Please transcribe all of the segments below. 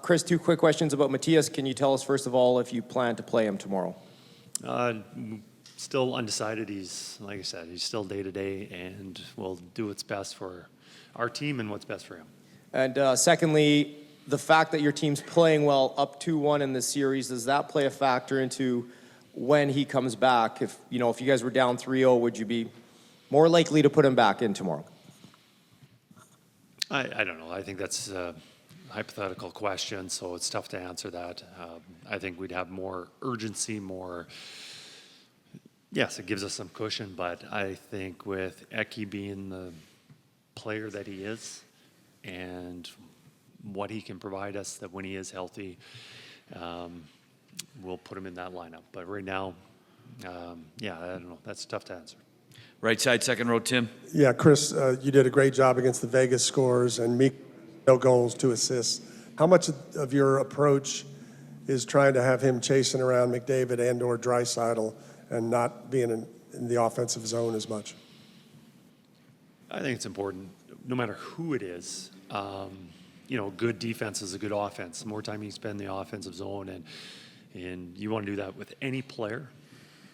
Kris, two quick questions about Matthias. Can you tell us, first of all, if you plan to play him tomorrow? Still undecided. He's, like I said, he's still day-to-day, and we'll do what's best for our team and what's best for him. And secondly, the fact that your team's playing well up 2-1 in this series, does that play a factor into when he comes back? If you guys were down 3-0, would you be more likely to put him back in tomorrow? I don't know. I think that's a hypothetical question, so it's tough to answer that. I think we'd have more urgency, yes, it gives us some cushion, but I think with Eki being the player that he is and what he can provide us, that when he is healthy, we'll put him in that lineup. But right now, I don't know. That's tough to answer. Right side, second row, Tim. Yeah, Kris, you did a great job against the Vegas scores, and no goals, 2 assists. How much of your approach is trying to have him chasing around McDavid and or Draisaitl and not being in the offensive zone as much? I think it's important, no matter who it is. Good defense is a good offense. The more time you spend in the offensive zone, and you want to do that with any player,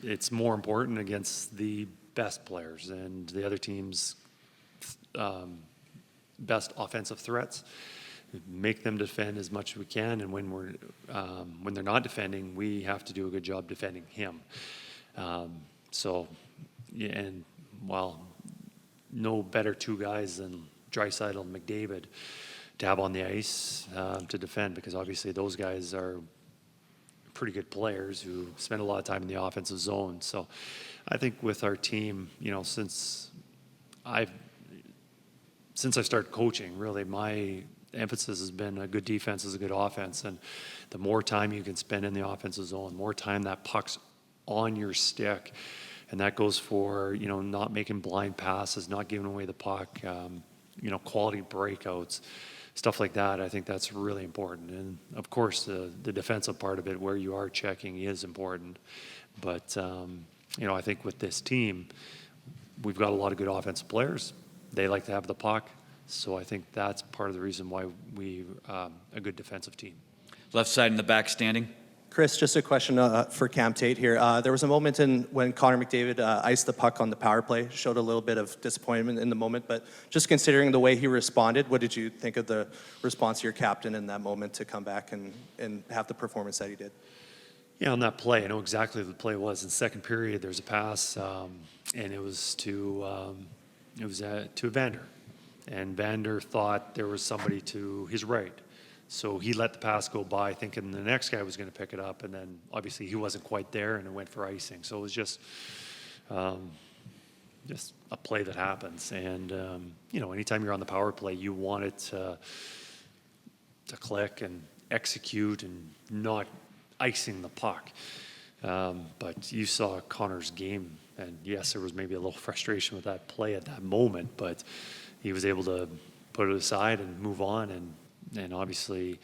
it's more important against the best players and the other team's best offensive threats. Make them defend as much as we can, and when they're not defending, we have to do a good job defending him. And while no better two guys than Draisaitl and McDavid to have on the ice to defend, because obviously those guys are pretty good players who spend a lot of time in the offensive zone. So I think with our team, since I started coaching, really my emphasis has been a good defense is a good offense, and the more time you can spend in the offensive zone, more time that puck's on your stick, and that goes for not making blind passes, not giving away the puck, quality breakouts, stuff like that. I think that's really important, and of course the defensive part of it, where you are checking, is important. But I think with this team, we've got a lot of good offensive players. They like to have the puck. So I think that's part of the reason why we a good defensive team. Left side in the back standing. Kris, just a question for Cam Tate here. There was a moment when Connor McDavid iced the puck on the power play, showed a little bit of disappointment in the moment, but just considering the way he responded, what did you think of the response of your captain in that moment to come back and have the performance that he did? Yeah, on that play, I know exactly what the play was. In the second period, there's a pass, and it was to Evander. And Vander thought there was somebody to his right. So he let the pass go by, thinking the next guy was going to pick it up, and then obviously he wasn't quite there, and it went for icing. So it was just a play that happens. And, anytime you're on the power play, you want it to click and execute and not icing the puck. But you saw Connor's game, and yes, there was maybe a little frustration with that play at that moment, but he was able to put it aside and move on, and obviously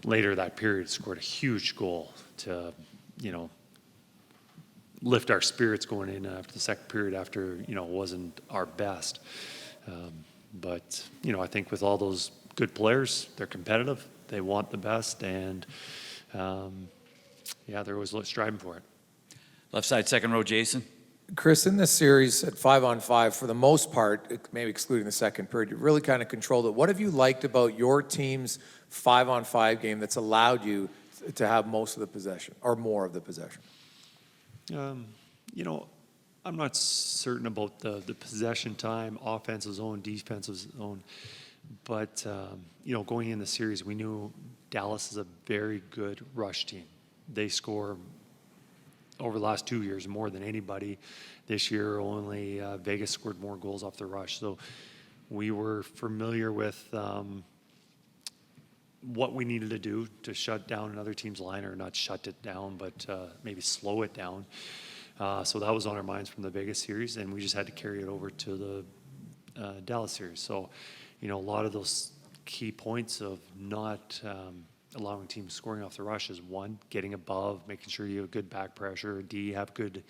later that period scored a huge goal to lift our spirits going in after the second period, after it wasn't our best. But I think with all those good players, they're competitive, they want the best, and they're always striving for it. Left side, second row, Jason. Kris, in this series at 5-on-5, for the most part, maybe excluding the second period, you really kind of controlled it. What have you liked about your team's 5-on-5 game that's allowed you to have most of the possession, or more of the possession? I'm not certain about the possession time, offensive zone, defensive zone, but going in the series, we knew Dallas is a very good rush team. They score over the last 2 years more than anybody. This year, only Vegas scored more goals off the rush. So we were familiar with what we needed to do to shut down another team's line, or not shut it down, but maybe slow it down. So that was on our minds from the Vegas series, and we just had to carry it over to the Dallas series. So, a lot of those key points of not allowing teams scoring off the rush is, one, getting above, making sure you have good back pressure, D, have good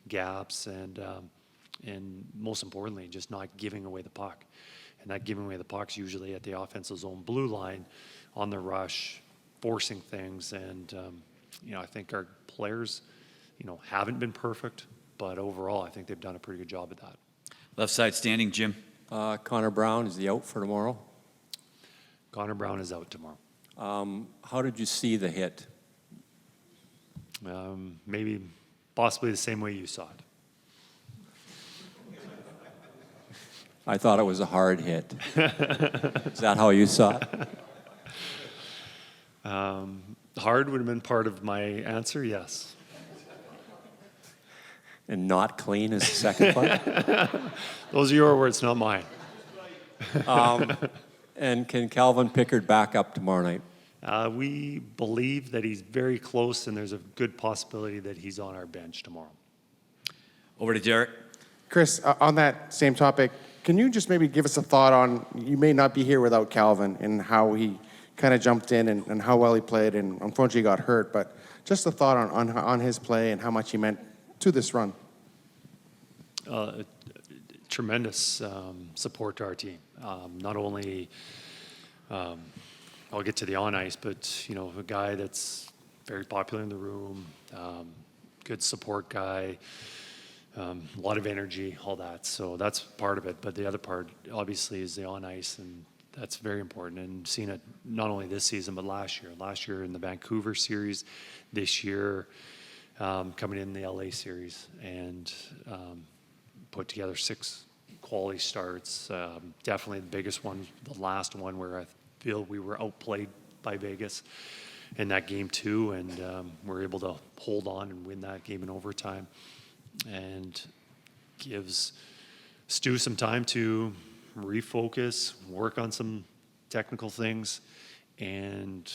gaps, and most importantly, just not giving away the puck. And that giving away the puck's usually at the offensive zone blue line, on the rush, forcing things. And, I think our players, haven't been perfect, but overall, I think they've done a pretty good job at that. Left side standing, Jim. Connor Brown, is he out for tomorrow? Connor Brown is out tomorrow. How did you see the hit? Maybe possibly the same way you saw it. I thought it was a hard hit. Is that how you saw it? Hard would have been part of my answer, yes. And not clean is the second part? Those are your words, not mine. And can Calvin Pickard back up tomorrow night? We believe that he's very close, and there's a good possibility that he's on our bench tomorrow. Over to Derek. Kris, on that same topic, can you just maybe give us a thought on, you may not be here without Calvin and how he kind of jumped in and how well he played, and unfortunately he got hurt, but just a thought on his play and how much he meant to this run. Tremendous support to our team. Not only, I'll get to the on ice, but a guy that's very popular in the room, good support guy, a lot of energy, all that. So that's part of it. But the other part, obviously, is the on ice, and that's very important. And seen it not only this season, but last year. Last year in the Vancouver series, this year coming in the LA series, and put together 6 quality starts. Definitely the biggest one, the last one where I feel we were outplayed by Vegas in that game too, and we're able to hold on and win that game in overtime, and gives Stu some time to refocus, work on some technical things, and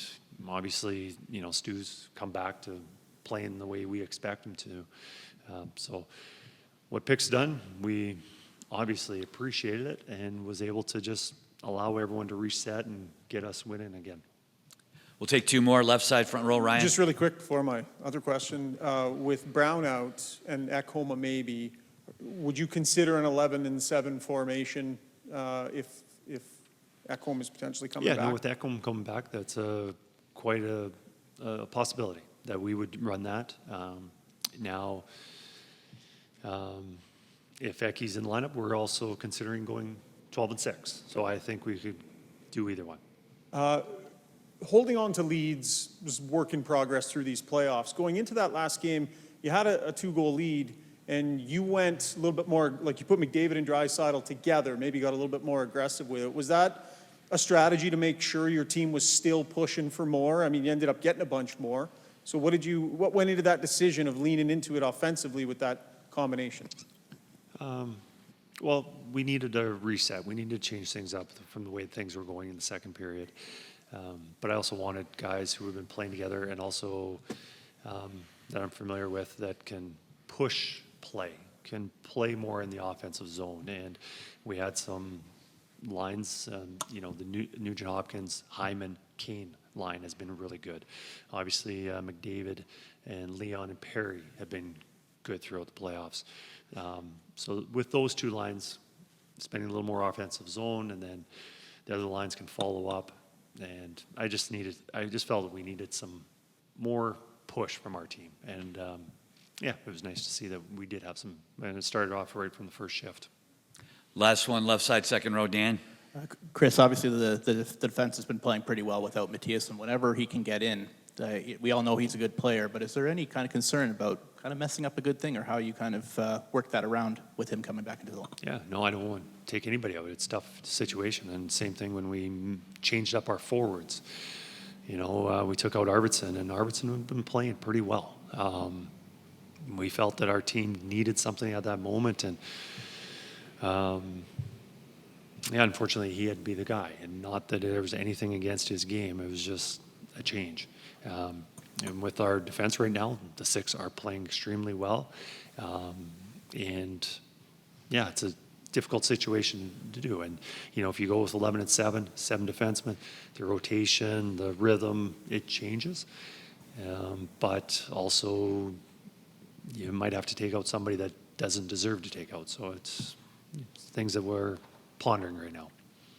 obviously, Stu's come back to playing the way we expect him to. So what Pick's done, we obviously appreciated it and was able to just allow everyone to reset and get us winning again. We'll take 2 more. Left side, front row, Ryan. Just really quick before my other question, with Brown out and Ekholm maybe, would you consider an 11-7 formation if Ekholm is potentially coming back? Yeah, no, with Ekholm coming back, that's quite a possibility that we would run that. Now, if Eki's in the lineup, we're also considering going 12-6. So I think we could do either one. Holding on to leads was work in progress through these playoffs. Going into that last game, you had a 2-goal lead, and you went a little bit more, like you put McDavid and Draisaitl together, maybe got a little bit more aggressive with it. Was that a strategy to make sure your team was still pushing for more? I mean, you ended up getting a bunch more. So what went into that decision of leaning into it offensively with that combination? Well, we needed a reset. We needed to change things up from the way things were going in the second period. But I also wanted guys who have been playing together and also that I'm familiar with that can push play, can play more in the offensive zone. And we had some lines, the Nugent Hopkins, Hyman, Kane line has been really good. Obviously, McDavid and Leon and Perry have been good throughout the playoffs. So with those 2 lines, spending a little more offensive zone, and then the other lines can follow up. And I just felt that we needed some more push from our team. And it was nice to see that we did have some, and it started off right from the first shift. Last one, left side, second row, Dan. Kris, obviously the defense has been playing pretty well without Matthias, and whenever he can get in, we all know he's a good player, but is there any kind of concern about kind of messing up a good thing, or how you kind of work that around with him coming back into the line? Yeah, no, I don't want to take anybody out. It's a tough situation, and same thing when we changed up our forwards. We took out Arvidsson, and Arvidsson had been playing pretty well. We felt that our team needed something at that moment, and unfortunately, he had to be the guy, and not that there was anything against his game. It was just a change. And with our defense right now, the 6 are playing extremely well. It's a difficult situation to do. And, if you go with 11-7, 7 defensemen, the rotation, the rhythm, it changes. But also, you might have to take out somebody that doesn't deserve to take out. So it's things that we're pondering right now.